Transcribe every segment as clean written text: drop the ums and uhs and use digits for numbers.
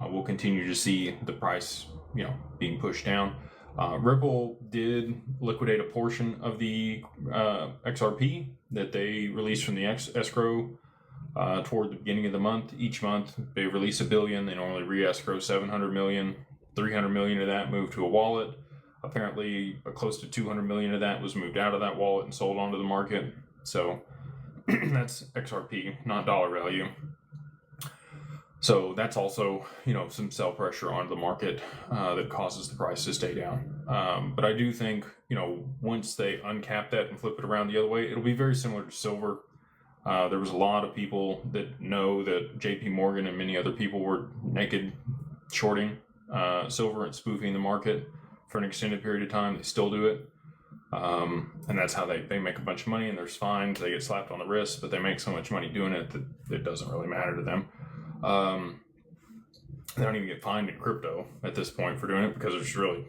we'll continue to see the price, being pushed down. Ripple did liquidate a portion of the XRP that they released from the escrow toward the beginning of the month. Each month they release $1 billion. They normally re-escrow 700 million. 300 million of that moved to a wallet. Apparently, close to 200 million of that was moved out of that wallet and sold onto the market. So that's XRP, not dollar value. So that's also, some sell pressure onto the market that causes the price to stay down. But I do think, once they uncap that and flip it around the other way, it'll be very similar to silver. There was a lot of people that know that JP Morgan and many other people were naked shorting silver and spoofing the market for an extended period of time. They still do it. And that's how they make a bunch of money, and there's fines. They get slapped on the wrist, but they make so much money doing it that it doesn't really matter to them. They don't even get fined in crypto at this point for doing it, because there's really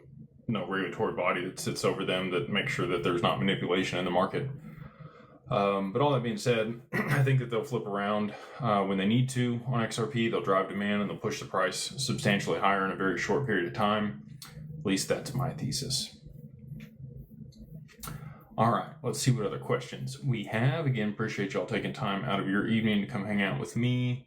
no regulatory body that sits over them that makes sure that there's not manipulation in the market. But all that being said, I think that they'll flip around when they need to on XRP. They'll drive demand and they'll push the price substantially higher in a very short period of time. At least that's my thesis. All right, let's see what other questions we have. Again, appreciate y'all taking time out of your evening to come hang out with me.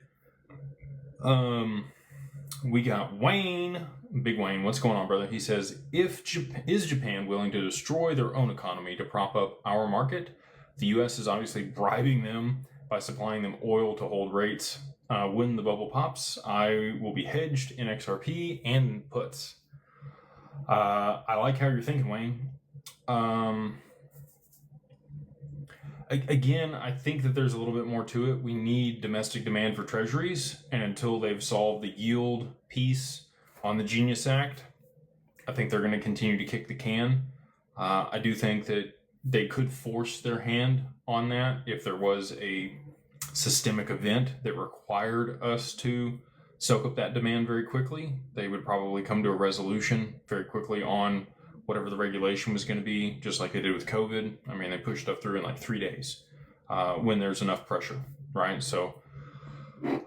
We got Wayne, Big Wayne. What's going on, brother? He says, is Japan willing to destroy their own economy to prop up our market? The U.S. is obviously bribing them by supplying them oil to hold rates. When the bubble pops, I will be hedged in XRP and puts. I like how you're thinking, Wayne. Again, I think that there's a little bit more to it. We need domestic demand for treasuries, and until they've solved the yield piece on the Genius Act, I think they're going to continue to kick the can. I do think that they could force their hand on that if there was a systemic event that required us to soak up that demand very quickly. They would probably come to a resolution very quickly on whatever the regulation was going to be, just like they did with COVID. I mean, they pushed stuff through in like 3 days when there's enough pressure, right? So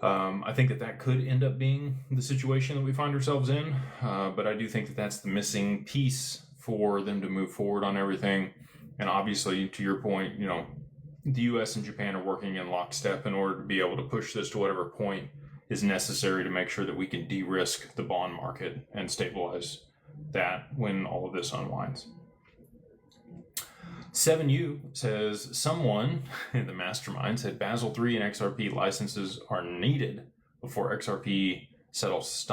I think that could end up being the situation that we find ourselves in. But I do think that that's the missing piece for them to move forward on everything. And obviously, to your point, the U.S. and Japan are working in lockstep in order to be able to push this to whatever point is necessary to make sure that we can de-risk the bond market and stabilize that when all of this unwinds. 7U says, someone in the mastermind said Basel III and XRP licenses are needed before XRP settles